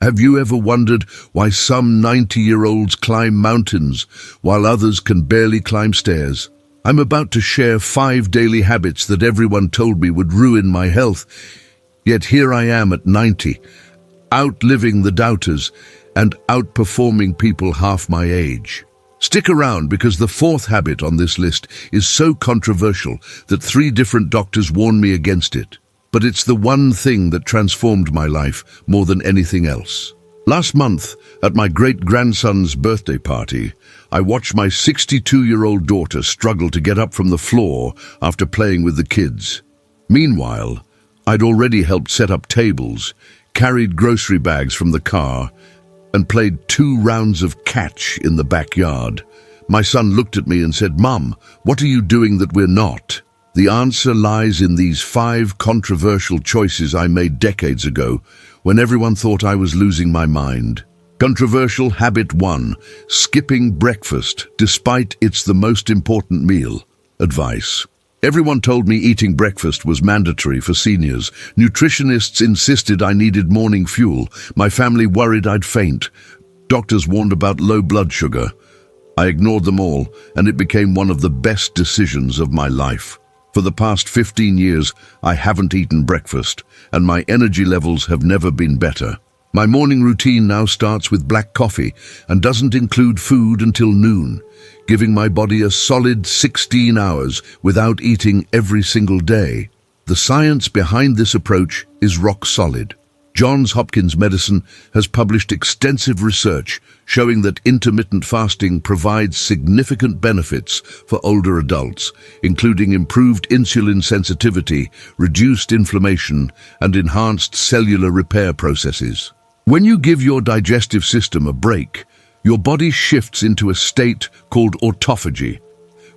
Have you ever wondered why some 90-year-olds climb mountains while others can barely climb stairs? I'm about to share 5 daily habits that everyone told me would ruin my health. Yet here I am at 90, outliving the doubters and outperforming people half my age. Stick around because the 4th habit on this list is so controversial that 3 different doctors warn me against it. But it's the one thing that transformed my life more than anything else. Last month, at my great-grandson's birthday party, I watched my 62-year-old daughter struggle to get up from the floor after playing with the kids. Meanwhile, I'd already helped set up tables, carried grocery bags from the car, and played 2 rounds of catch in the backyard. My son looked at me and said, "Mum, what are you doing that we're not?" The answer lies in these 5 controversial choices I made decades ago when everyone thought I was losing my mind. Controversial habit 1, skipping breakfast despite it's the most important meal. Advice. Everyone told me eating breakfast was mandatory for seniors. Nutritionists insisted I needed morning fuel. My family worried I'd faint. Doctors warned about low blood sugar. I ignored them all, and it became one of the best decisions of my life. For the past 15 years, I haven't eaten breakfast, and my energy levels have never been better. My morning routine now starts with black coffee and doesn't include food until noon, giving my body a solid 16 hours without eating every single day. The science behind this approach is rock solid. Johns Hopkins Medicine has published extensive research showing that intermittent fasting provides significant benefits for older adults, including improved insulin sensitivity, reduced inflammation, and enhanced cellular repair processes. When you give your digestive system a break, your body shifts into a state called autophagy,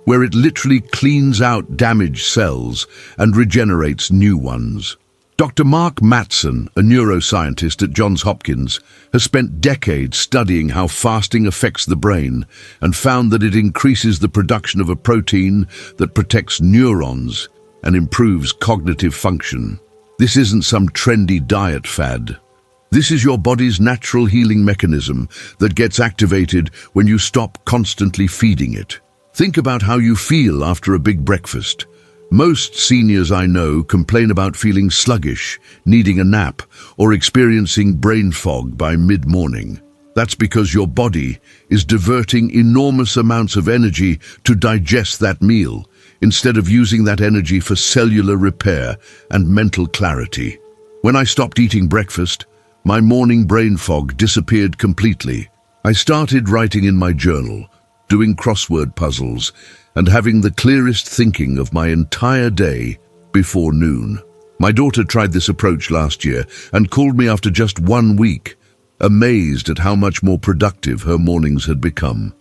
where it literally cleans out damaged cells and regenerates new ones. Dr. Mark Mattson, a neuroscientist at Johns Hopkins, has spent decades studying how fasting affects the brain and found that it increases the production of a protein that protects neurons and improves cognitive function. This isn't some trendy diet fad. This is your body's natural healing mechanism that gets activated when you stop constantly feeding it. Think about how you feel after a big breakfast. Most seniors I know complain about feeling sluggish, needing a nap, or experiencing brain fog by mid-morning. That's because your body is diverting enormous amounts of energy to digest that meal, instead of using that energy for cellular repair and mental clarity. When I stopped eating breakfast, my morning brain fog disappeared completely. I started writing in my journal, doing crossword puzzles, and having the clearest thinking of my entire day before noon. My daughter tried this approach last year and called me after just 1 week, amazed at how much more productive her mornings had become.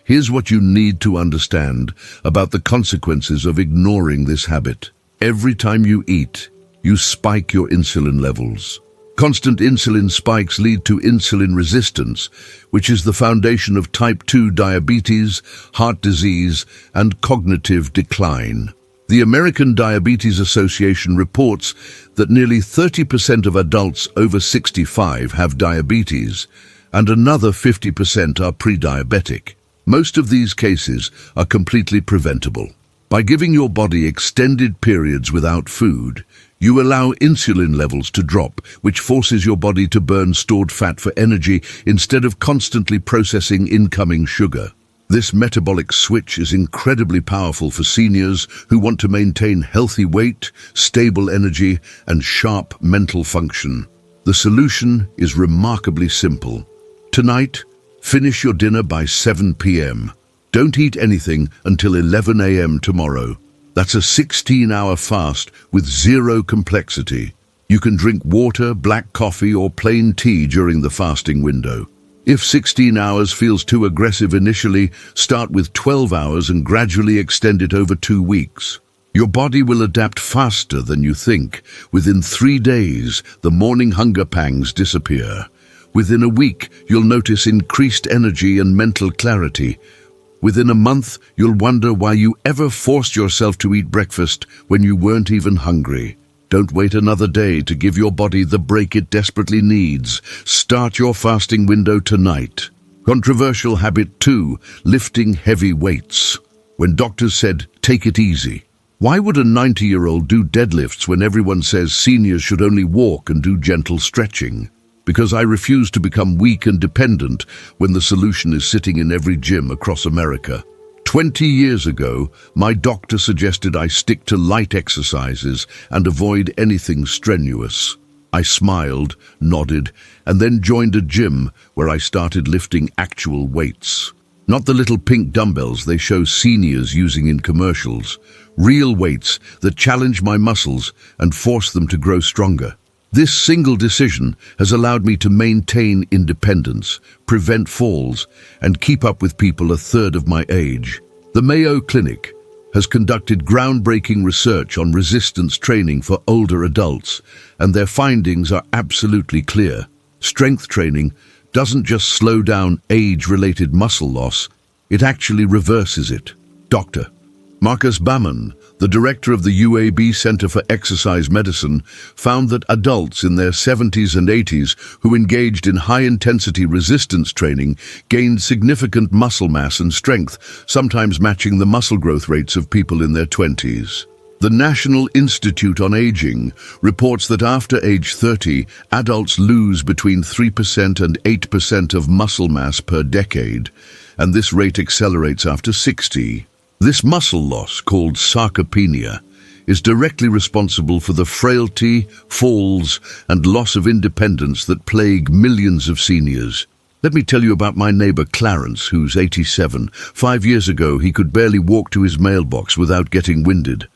Here's what you need to understand about the consequences of ignoring this habit. Every time you eat, you spike your insulin levels. Constant insulin spikes lead to insulin resistance, which is the foundation of type 2 diabetes, heart disease, and cognitive decline. The American Diabetes Association reports that nearly 30% of adults over 65 have diabetes, and another 50% are pre-diabetic. Most of these cases are completely preventable. By giving your body extended periods without food, you allow insulin levels to drop, which forces your body to burn stored fat for energy instead of constantly processing incoming sugar. This metabolic switch is incredibly powerful for seniors who want to maintain healthy weight, stable energy, and sharp mental function. The solution is remarkably simple. Tonight, finish your dinner by 7 p.m. Don't eat anything until 11 a.m. tomorrow. That's a 16-hour fast with 0 complexity. You can drink water, black coffee, or plain tea during the fasting window. If 16 hours feels too aggressive initially, start with 12 hours and gradually extend it over 2 weeks. Your body will adapt faster than you think. Within 3 days, the morning hunger pangs disappear. Within a week, you'll notice increased energy and mental clarity. Within a month, you'll wonder why you ever forced yourself to eat breakfast when you weren't even hungry. Don't wait another day to give your body the break it desperately needs. Start your fasting window tonight. Controversial habit 2, lifting heavy weights. When doctors said, take it easy. Why would a 90-year-old do deadlifts when everyone says seniors should only walk and do gentle stretching? Because I refuse to become weak and dependent when the solution is sitting in every gym across America. 20 years ago, my doctor suggested I stick to light exercises and avoid anything strenuous. I smiled, nodded, and then joined a gym where I started lifting actual weights. Not the little pink dumbbells they show seniors using in commercials. Real weights that challenge my muscles and force them to grow stronger. This single decision has allowed me to maintain independence, prevent falls, and keep up with people a third of my age. The Mayo Clinic has conducted groundbreaking research on resistance training for older adults, and their findings are absolutely clear. Strength training doesn't just slow down age-related muscle loss, it actually reverses it. Dr. Marcus Baman, the director of the UAB Center for Exercise Medicine, found that adults in their 70s and 80s who engaged in high-intensity resistance training gained significant muscle mass and strength, sometimes matching the muscle growth rates of people in their 20s. The National Institute on Aging reports that after age 30, adults lose between 3% and 8% of muscle mass per decade, and this rate accelerates after 60. This muscle loss, called sarcopenia, is directly responsible for the frailty, falls, and loss of independence that plague millions of seniors. Let me tell you about my neighbor Clarence, who's 87. 5 years ago, he could barely walk to his mailbox without getting winded.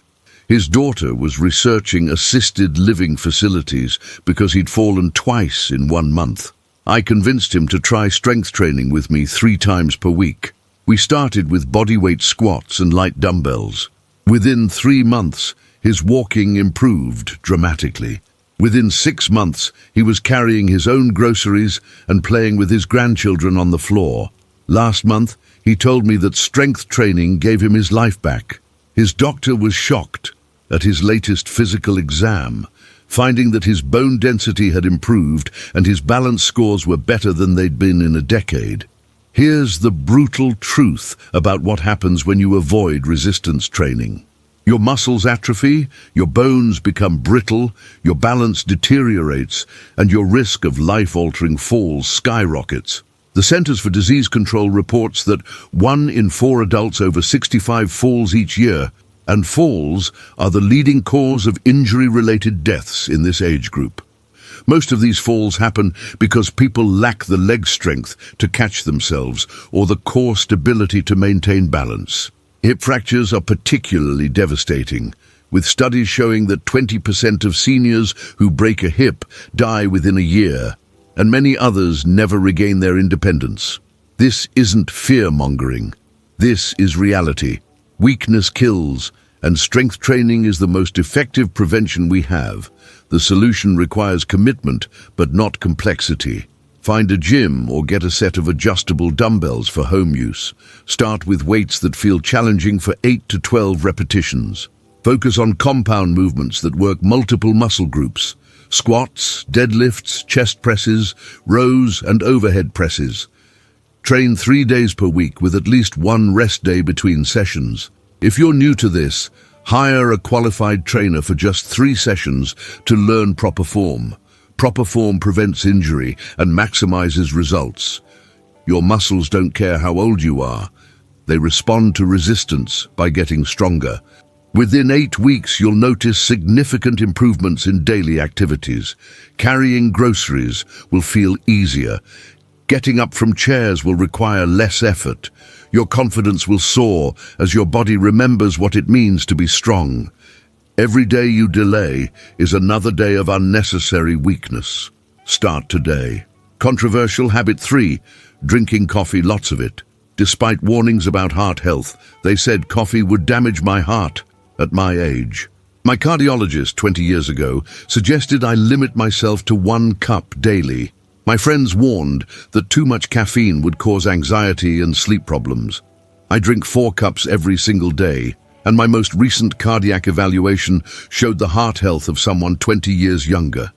His daughter was researching assisted living facilities because he'd fallen twice in 1 month. I convinced him to try strength training with me 3 times per week. We started with bodyweight squats and light dumbbells. Within 3 months, his walking improved dramatically. Within 6 months, he was carrying his own groceries and playing with his grandchildren on the floor. Last month, he told me that strength training gave him his life back. His doctor was shocked at his latest physical exam, finding that his bone density had improved and his balance scores were better than they'd been in a decade. Here's the brutal truth about what happens when you avoid resistance training. Your muscles atrophy, your bones become brittle, your balance deteriorates, and your risk of life-altering falls skyrockets. The Centers for Disease Control reports that 1 in 4 adults over 65 falls each year, and falls are the leading cause of injury-related deaths in this age group. Most of these falls happen because people lack the leg strength to catch themselves or the core stability to maintain balance. Hip fractures are particularly devastating, with studies showing that 20% of seniors who break a hip die within a year, and many others never regain their independence. This isn't fear-mongering. This is reality. Weakness kills, and strength training is the most effective prevention we have. The solution requires commitment, but not complexity. Find a gym or get a set of adjustable dumbbells for home use. Start with weights that feel challenging for 8 to 12 repetitions. Focus on compound movements that work multiple muscle groups. Squats, deadlifts, chest presses, rows, and overhead presses. Train 3 days per week with at least 1 rest day between sessions. If you're new to this, hire a qualified trainer for just 3 sessions to learn proper form. Proper form prevents injury and maximizes results. Your muscles don't care how old you are. They respond to resistance by getting stronger. Within 8 weeks, you'll notice significant improvements in daily activities. Carrying groceries will feel easier. Getting up from chairs will require less effort. Your confidence will soar as your body remembers what it means to be strong. Every day you delay is another day of unnecessary weakness. Start today. Controversial habit 3, drinking coffee, lots of it. Despite warnings about heart health, they said coffee would damage my heart at my age. My cardiologist 20 years ago suggested I limit myself to 1 cup daily. My friends warned that too much caffeine would cause anxiety and sleep problems. I drink 4 cups every single day. And my most recent cardiac evaluation showed the heart health of someone 20 years younger.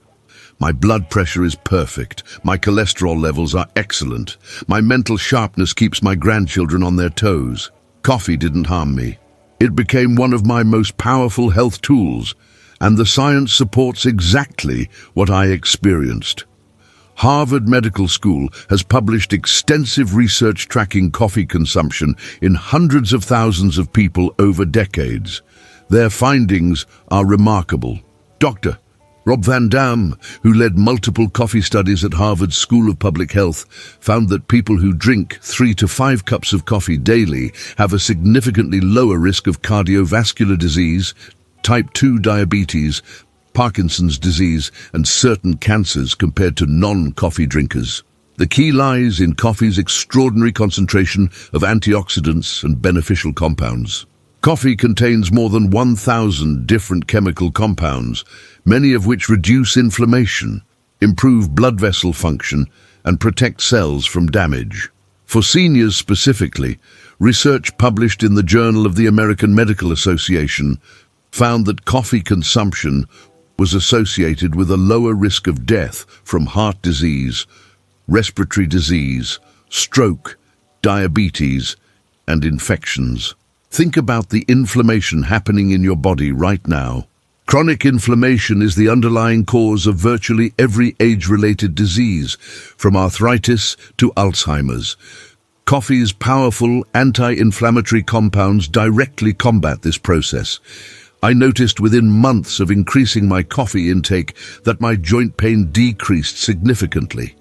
My blood pressure is perfect. My cholesterol levels are excellent. My mental sharpness keeps my grandchildren on their toes. Coffee didn't harm me. It became one of my most powerful health tools, and the science supports exactly what I experienced. Harvard Medical School has published extensive research tracking coffee consumption in hundreds of thousands of people over decades. Their findings are remarkable. Dr. Rob Van Dam, who led multiple coffee studies at Harvard School of Public Health, found that people who drink 3 to 5 cups of coffee daily have a significantly lower risk of cardiovascular disease, type 2 diabetes, Parkinson's disease, and certain cancers compared to non-coffee drinkers. The key lies in coffee's extraordinary concentration of antioxidants and beneficial compounds. Coffee contains more than 1,000 different chemical compounds, many of which reduce inflammation, improve blood vessel function, and protect cells from damage. For seniors specifically, research published in the Journal of the American Medical Association found that coffee consumption was associated with a lower risk of death from heart disease, respiratory disease, stroke, diabetes, and infections. Think about the inflammation happening in your body right now. Chronic inflammation is the underlying cause of virtually every age-related disease, from arthritis to Alzheimer's. Coffee's powerful anti-inflammatory compounds directly combat this process. I noticed within months of increasing my coffee intake that my joint pain decreased significantly.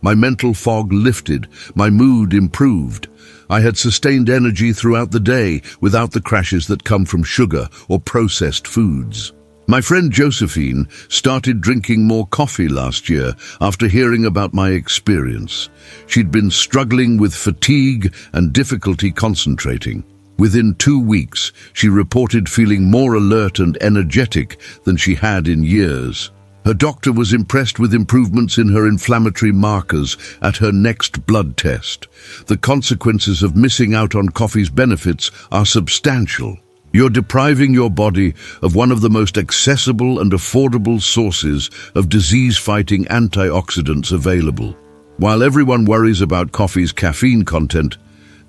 My mental fog lifted, my mood improved. I had sustained energy throughout the day without the crashes that come from sugar or processed foods. My friend Josephine started drinking more coffee last year after hearing about my experience. She'd been struggling with fatigue and difficulty concentrating. Within 2 weeks, she reported feeling more alert and energetic than she had in years. Her doctor was impressed with improvements in her inflammatory markers at her next blood test. The consequences of missing out on coffee's benefits are substantial. You're depriving your body of one of the most accessible and affordable sources of disease-fighting antioxidants available. While everyone worries about coffee's caffeine content,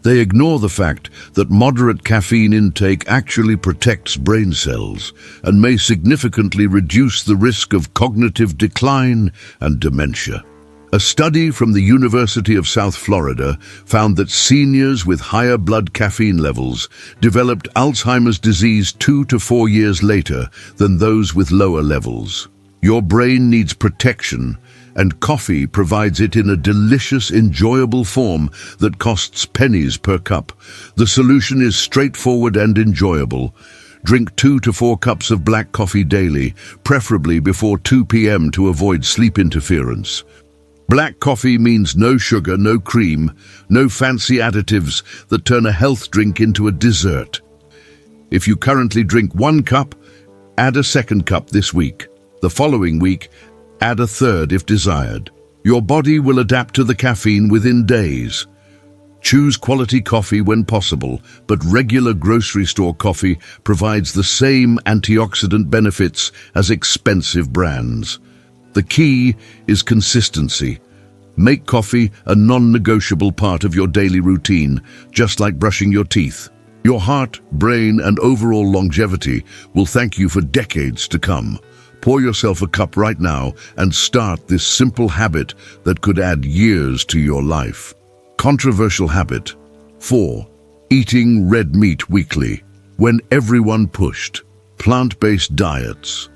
they ignore the fact that moderate caffeine intake actually protects brain cells and may significantly reduce the risk of cognitive decline and dementia. A study from the University of South Florida found that seniors with higher blood caffeine levels developed Alzheimer's disease 2 to 4 years later than those with lower levels. Your brain needs protection, and coffee provides it in a delicious, enjoyable form that costs pennies per cup. The solution is straightforward and enjoyable. Drink 2 to 4 cups of black coffee daily, preferably before 2 p.m. to avoid sleep interference. Black coffee means no sugar, no cream, no fancy additives that turn a health drink into a dessert. If you currently drink 1 cup, add a 2nd cup this week. The following week, add a 3rd if desired. Your body will adapt to the caffeine within days. Choose quality coffee when possible, but regular grocery store coffee provides the same antioxidant benefits as expensive brands. The key is consistency. Make coffee a non-negotiable part of your daily routine, just like brushing your teeth. Your heart, brain, and overall longevity will thank you for decades to come. Pour yourself a cup right now and start this simple habit that could add years to your life. Controversial habit 4. Eating red meat weekly. When everyone pushed. Plant-based diets.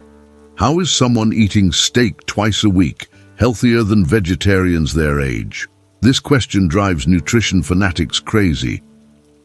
How is someone eating steak twice a week healthier than vegetarians their age? This question drives nutrition fanatics crazy.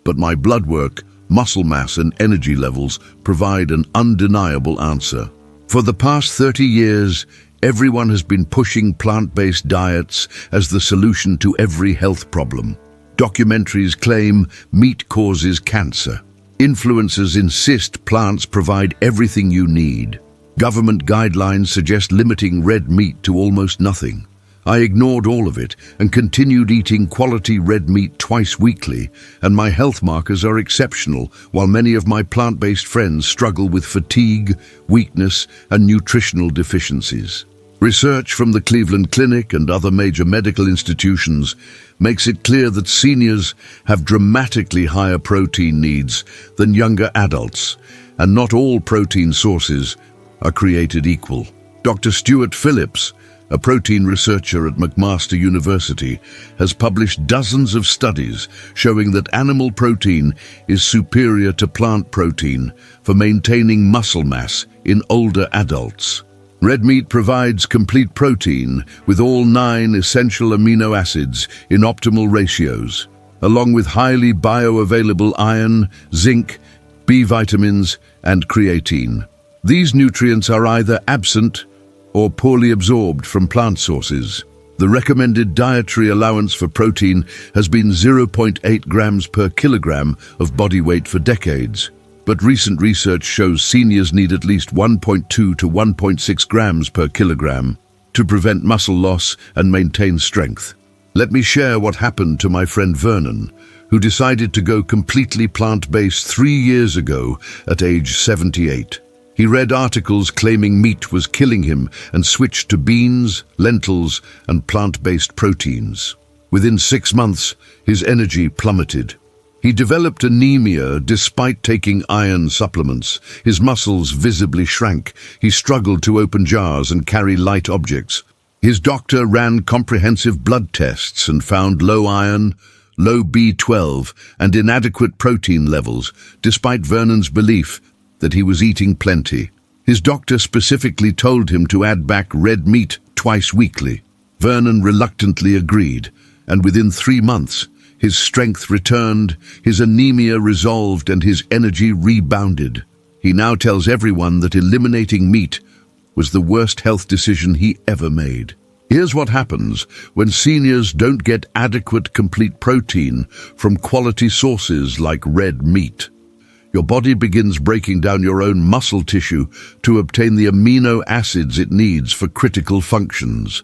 But my blood work, muscle mass, and energy levels provide an undeniable answer. For the past 30 years, everyone has been pushing plant-based diets as the solution to every health problem. Documentaries claim meat causes cancer. Influencers insist plants provide everything you need. Government guidelines suggest limiting red meat to almost nothing. I ignored all of it and continued eating quality red meat twice weekly, and my health markers are exceptional, while many of my plant-based friends struggle with fatigue, weakness, and nutritional deficiencies. Research from the Cleveland Clinic and other major medical institutions makes it clear that seniors have dramatically higher protein needs than younger adults, and not all protein sources are created equal. Dr. Stuart Phillips, a protein researcher at McMaster University, has published dozens of studies showing that animal protein is superior to plant protein for maintaining muscle mass in older adults. Red meat provides complete protein with all 9 essential amino acids in optimal ratios, along with highly bioavailable iron, zinc, B vitamins, and creatine. These nutrients are either absent or poorly absorbed from plant sources. The recommended dietary allowance for protein has been 0.8 grams per kilogram of body weight for decades, but recent research shows seniors need at least 1.2 to 1.6 grams per kilogram to prevent muscle loss and maintain strength. Let me share what happened to my friend Vernon, who decided to go completely plant-based 3 years ago at age 78. He read articles claiming meat was killing him and switched to beans, lentils, and plant-based proteins. Within 6 months, his energy plummeted. He developed anemia despite taking iron supplements. His muscles visibly shrank. He struggled to open jars and carry light objects. His doctor ran comprehensive blood tests and found low iron, low B12, and inadequate protein levels, despite Vernon's belief that he was eating plenty. His doctor specifically told him to add back red meat twice weekly. Vernon reluctantly agreed, and within 3 months, his strength returned, his anemia resolved, and his energy rebounded. He now tells everyone that eliminating meat was the worst health decision he ever made. Here's what happens when seniors don't get adequate complete protein from quality sources like red meat. Your body begins breaking down your own muscle tissue to obtain the amino acids it needs for critical functions.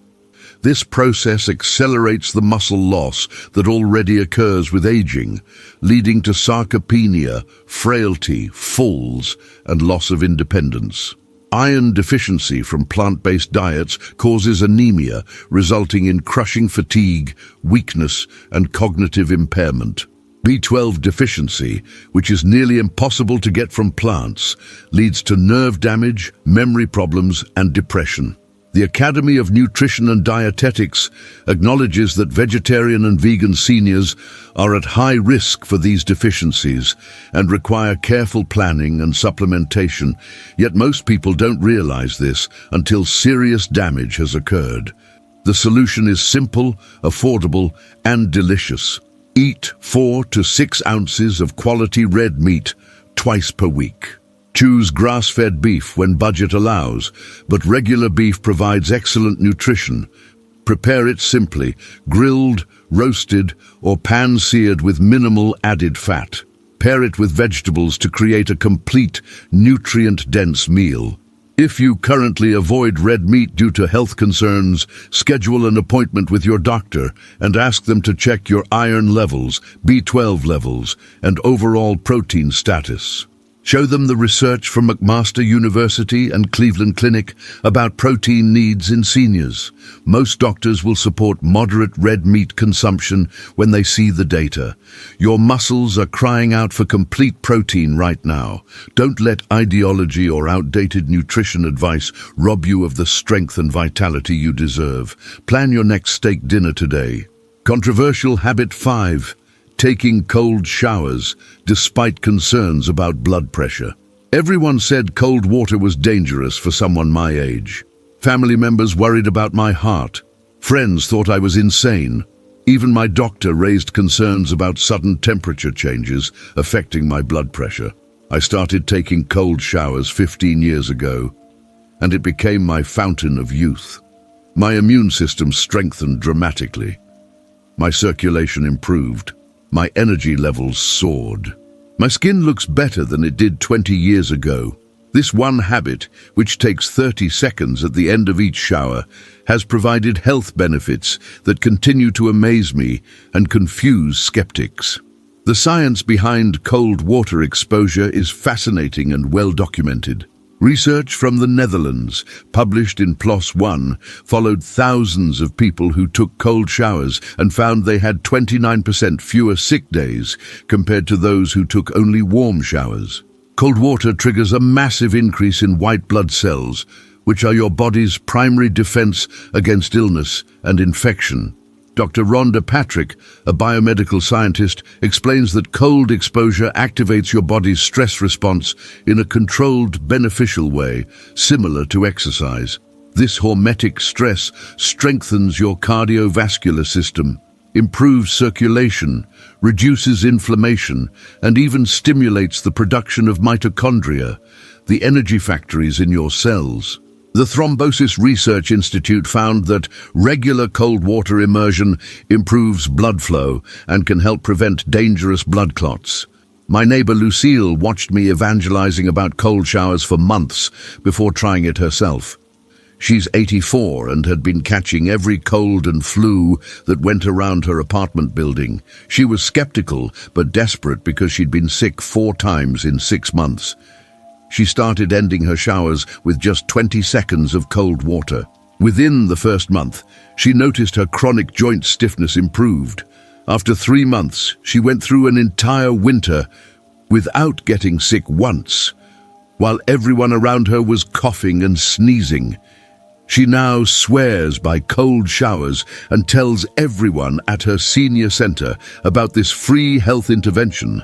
This process accelerates the muscle loss that already occurs with aging, leading to sarcopenia, frailty, falls, and loss of independence. Iron deficiency from plant-based diets causes anemia, resulting in crushing fatigue, weakness, and cognitive impairment. B12 deficiency, which is nearly impossible to get from plants, leads to nerve damage, memory problems, and depression. The Academy of Nutrition and Dietetics acknowledges that vegetarian and vegan seniors are at high risk for these deficiencies and require careful planning and supplementation, yet most people don't realize this until serious damage has occurred. The solution is simple, affordable, and delicious. Eat 4 to 6 ounces of quality red meat twice per week. Choose grass-fed beef when budget allows, but regular beef provides excellent nutrition. Prepare it simply, grilled, roasted, or pan-seared with minimal added fat. Pair it with vegetables to create a complete, nutrient-dense meal. If you currently avoid red meat due to health concerns, schedule an appointment with your doctor and ask them to check your iron levels, B12 levels, and overall protein status. Show them the research from McMaster University and Cleveland Clinic about protein needs in seniors. Most doctors will support moderate red meat consumption when they see the data. Your muscles are crying out for complete protein right now. Don't let ideology or outdated nutrition advice rob you of the strength and vitality you deserve. Plan your next steak dinner today. Controversial habit 5. Taking cold showers despite concerns about blood pressure. Everyone said cold water was dangerous for someone my age. Family members worried about my heart. Friends thought I was insane. Even my doctor raised concerns about sudden temperature changes affecting my blood pressure. I started taking cold showers 15 years ago, and it became my fountain of youth. My immune system strengthened dramatically. My circulation improved. My energy levels soared. My skin looks better than it did 20 years ago. This one habit, which takes 30 seconds at the end of each shower, has provided health benefits that continue to amaze me and confuse skeptics. The science behind cold water exposure is fascinating and well documented. Research from the Netherlands, published in PLOS ONE, followed thousands of people who took cold showers and found they had 29% fewer sick days compared to those who took only warm showers. Cold water triggers a massive increase in white blood cells, which are your body's primary defense against illness and infection. Dr. Rhonda Patrick, a biomedical scientist, explains that cold exposure activates your body's stress response in a controlled, beneficial way, similar to exercise. This hormetic stress strengthens your cardiovascular system, improves circulation, reduces inflammation, and even stimulates the production of mitochondria, the energy factories in your cells. The Thrombosis Research Institute found that regular cold water immersion improves blood flow and can help prevent dangerous blood clots. My neighbor Lucille watched me evangelizing about cold showers for months before trying it herself. She's 84 and had been catching every cold and flu that went around her apartment building. She was skeptical but desperate because she'd been sick 4 times in 6 months. She started ending her showers with just 20 seconds of cold water. Within the first month, she noticed her chronic joint stiffness improved. After 3 months, she went through an entire winter without getting sick once, while everyone around her was coughing and sneezing. She now swears by cold showers and tells everyone at her senior center about this free health intervention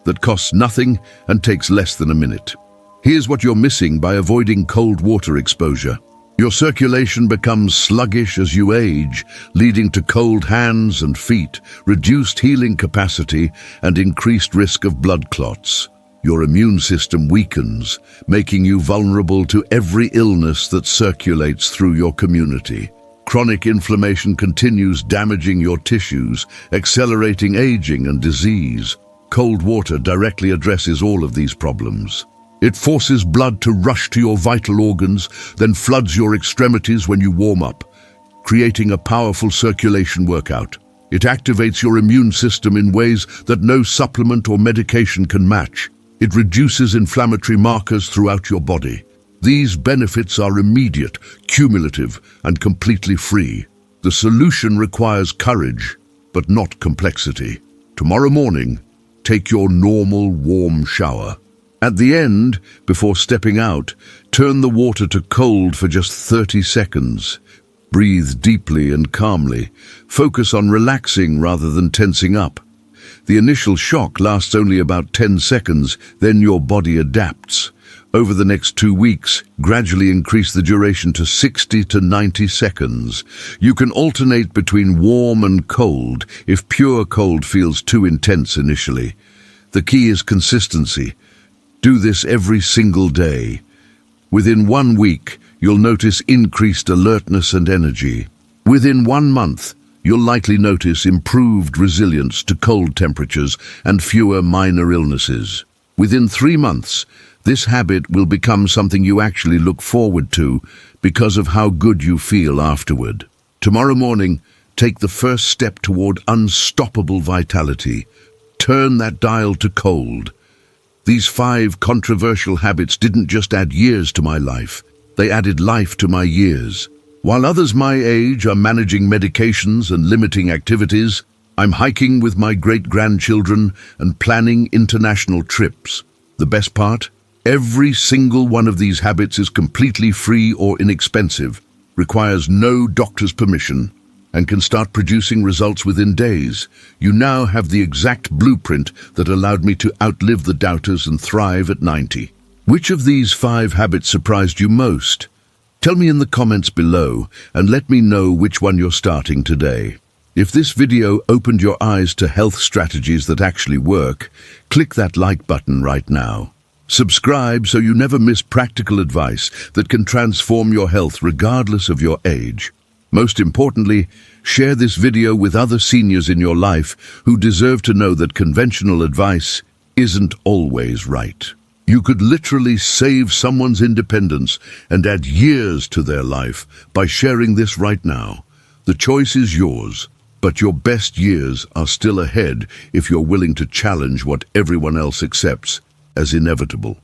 that costs nothing and takes less than a minute. Here's what you're missing by avoiding cold water exposure. Your circulation becomes sluggish as you age, leading to cold hands and feet, reduced healing capacity, and increased risk of blood clots. Your immune system weakens, making you vulnerable to every illness that circulates through your community. Chronic inflammation continues damaging your tissues, accelerating aging and disease. Cold water directly addresses all of these problems. It forces blood to rush to your vital organs, then floods your extremities when you warm up, creating a powerful circulation workout. It activates your immune system in ways that no supplement or medication can match. It reduces inflammatory markers throughout your body. These benefits are immediate, cumulative, and completely free. The solution requires courage, but not complexity. Tomorrow morning, take your normal warm shower. At the end, before stepping out, turn the water to cold for just 30 seconds. Breathe deeply and calmly. Focus on relaxing rather than tensing up. The initial shock lasts only about 10 seconds, then your body adapts. Over the next 2 weeks, gradually increase the duration to 60 to 90 seconds. You can alternate between warm and cold if pure cold feels too intense initially. The key is consistency. Do this every single day. Within 1 week, you'll notice increased alertness and energy. Within 1 month, you'll likely notice improved resilience to cold temperatures and fewer minor illnesses. Within 3 months, this habit will become something you actually look forward to because of how good you feel afterward. Tomorrow morning, take the first step toward unstoppable vitality. Turn that dial to cold. These 5 controversial habits didn't just add years to my life, they added life to my years. While others my age are managing medications and limiting activities, I'm hiking with my great-grandchildren and planning international trips. The best part? Every single one of these habits is completely free or inexpensive, requires no doctor's permission, and can start producing results within days. You now have the exact blueprint that allowed me to outlive the doubters and thrive at 90. Which of these 5 habits surprised you most? Tell me in the comments below and let me know which one you're starting today. If this video opened your eyes to health strategies that actually work, click that like button right now. Subscribe so you never miss practical advice that can transform your health regardless of your age. Most importantly, share this video with other seniors in your life who deserve to know that conventional advice isn't always right. You could literally save someone's independence and add years to their life by sharing this right now. The choice is yours, but your best years are still ahead if you're willing to challenge what everyone else accepts as inevitable.